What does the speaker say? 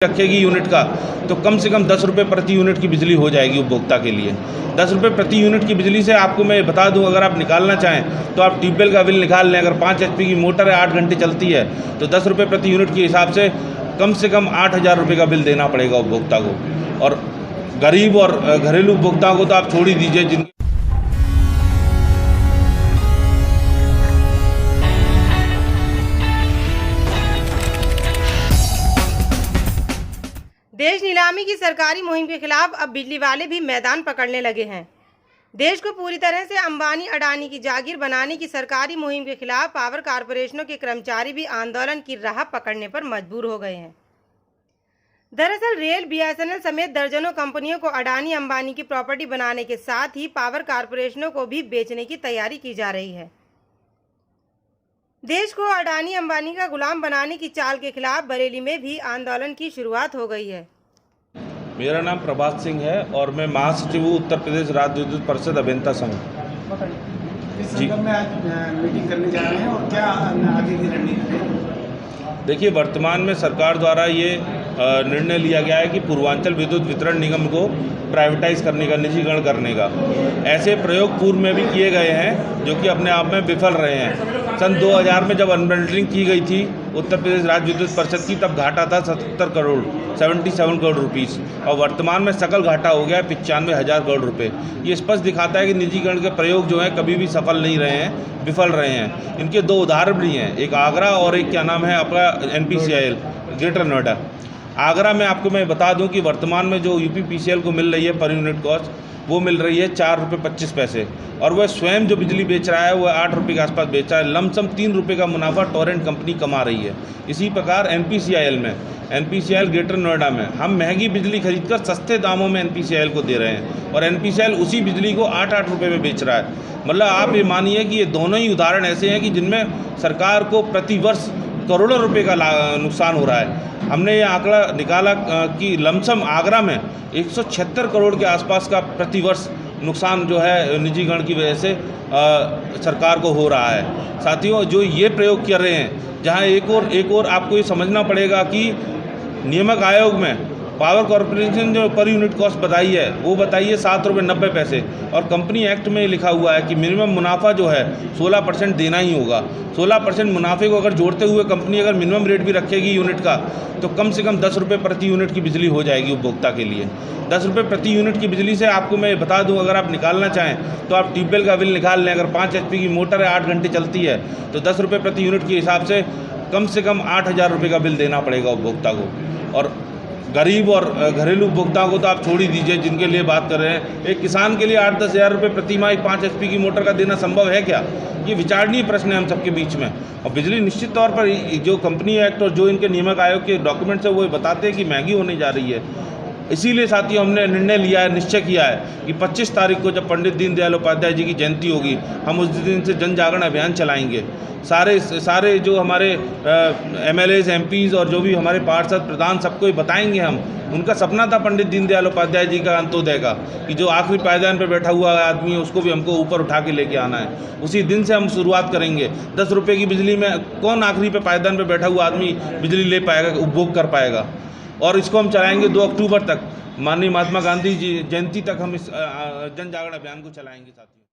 रखेगी यूनिट का, तो कम से कम 10 रुपये प्रति यूनिट की बिजली हो जाएगी उपभोक्ता के लिए। 10 रुपये प्रति यूनिट की बिजली से आपको मैं बता दूं, अगर आप निकालना चाहें तो आप ट्यूबवेल का बिल निकाल लें। अगर 5 HP की मोटर है 8 घंटे चलती है तो 10 रुपये प्रति यूनिट के हिसाब से कम 8,000 रुपये का बिल देना पड़ेगा उपभोक्ता को। और गरीब और घरेलू उपभोक्ताओं को तो आप छोड़ ही दीजिए, जिनकी देश नीलामी की सरकारी मुहिम के खिलाफ अब बिजली वाले भी मैदान पकड़ने लगे हैं। देश को पूरी तरह से अंबानी अडानी की जागीर बनाने की सरकारी मुहिम के खिलाफ पावर कारपोरेशनों के कर्मचारी भी आंदोलन की राह पकड़ने पर मजबूर हो गए हैं। दरअसल रेल, BSNL समेत दर्जनों कंपनियों को अडानी अंबानी की प्रॉपर्टी बनाने के साथ ही पावर कारपोरेशनों को भी बेचने की तैयारी की जा रही है। देश को अडानी अंबानी का गुलाम बनाने की चाल के खिलाफ बरेली में भी आंदोलन की शुरुआत हो गई है। मेरा नाम प्रभात सिंह है और मैं महासचिव हूँ उत्तर प्रदेश राज्य विद्युत परिषद अभियंता संघ। इस संदर्भ में आज मीटिंग करने जा रहे हैं और क्या आगे की रणनीति है? देखिए, वर्तमान में सरकार द्वारा ये निर्णय लिया गया है कि पूर्वांचल विद्युत वितरण निगम को प्राइवेटाइज करने का, निजीकरण करने का। ऐसे प्रयोग पूर्व में भी किए गए हैं जो कि अपने आप में विफल रहे हैं। सन 2000 में जब अनबंडलिंग की गई थी उत्तर प्रदेश राज्य विद्युत परिषद की, तब घाटा था 77 करोड़ रुपीस, और वर्तमान में सकल घाटा हो गया 95,000 करोड़ रुपये। ये स्पष्ट दिखाता है कि निजीकरण के प्रयोग जो हैं कभी भी सफल नहीं रहे हैं, विफल रहे हैं। इनके दो उदाहरण भी हैं, एक आगरा और एक क्या नाम है आपका NPCIL ग्रेटर नोएडा। आगरा में आपको मैं बता दूं कि वर्तमान में जो UPPCL को मिल रही है पर यूनिट कॉस्ट, वो मिल रही है 4 रुपये 25 पैसे, और वह स्वयं जो बिजली बेच रहा है वह 8 रुपये के आसपास बेच रहा है। लमसम 3 रुपये का मुनाफा टोरेंट कंपनी कमा रही है। इसी प्रकार NPCIL ग्रेटर नोएडा में हम महंगी बिजली खरीदकर सस्ते दामों में NPCIL को दे रहे हैं और NPCIL उसी बिजली को 8 रुपये में बेच रहा है। मतलब आप ये मानिए कि ये दोनों ही उदाहरण ऐसे हैं कि जिनमें सरकार को प्रतिवर्ष करोड़ों रुपए का नुकसान हो रहा है। हमने ये आंकड़ा निकाला कि लमसम आगरा में 176 करोड़ के आसपास का प्रतिवर्ष नुकसान जो है निजीकरण की वजह से सरकार को हो रहा है। साथियों, जो ये प्रयोग कर रहे हैं, जहां एक और आपको ये समझना पड़ेगा कि नियामक आयोग में पावर कॉरपोरेशन जो पर यूनिट कॉस्ट बताई है वो बताई है 7 रुपये 90 पैसे, और कंपनी एक्ट में लिखा हुआ है कि मिनिमम मुनाफा जो है 16% देना ही होगा। 16% मुनाफे को अगर जोड़ते हुए कंपनी अगर मिनिमम रेट भी रखेगी यूनिट का, तो कम से कम 10 रुपये प्रति यूनिट की बिजली हो जाएगी उपभोक्ता के लिए। 10 रुपये प्रति यूनिट की बिजली से आपको मैं बता दूं, अगर आप निकालना चाहें तो आप ट्यूबवेल का बिल निकाल लें। अगर 5 HP की मोटर है 8 घंटे चलती है तो 10 रुपये प्रति यूनिट के हिसाब से कम 8,000 रुपये का बिल देना पड़ेगा उपभोक्ता को। और गरीब और घरेलू उपभोक्ताओं को तो आप छोड़ ही दीजिए, जिनके लिए बात कर रहे हैं। एक किसान के लिए 8-10 हज़ार रुपये प्रति माह 5 HP की मोटर का देना संभव है क्या? ये विचारणीय प्रश्न है हम सबके बीच में। और बिजली निश्चित तौर पर जो कंपनी एक्ट और जो इनके नियामक आयोग के डॉक्यूमेंट्स है वो बताते हैं कि महंगी होने जा रही है। इसीलिए साथियों हमने निर्णय लिया है, निश्चय किया है कि 25 तारीख को जब पंडित दीनदयाल उपाध्याय जी की जयंती होगी, हम उस दिन से जन जागरण अभियान चलाएंगे। सारे जो हमारे MLAs, MPs और जो भी हमारे पार्षद प्रधान, सबको ही बताएंगे हम। उनका सपना था पंडित दीनदयाल उपाध्याय जी का अंत्योदय का, कि जो आखिरी पायदान पर बैठा हुआ आदमी है उसको भी हमको ऊपर उठा के लेके आना है। उसी दिन से हम शुरुआत करेंगे। 10 रुपये की बिजली में कौन आखिरी पे पायदान पर बैठा हुआ आदमी बिजली ले पाएगा, उपभोग कर पाएगा? और इसको हम चलाएंगे 2 अक्टूबर तक, माननीय महात्मा गांधी जी जयंती तक हम इस जन जागरण अभियान को चलाएंगे साथियों।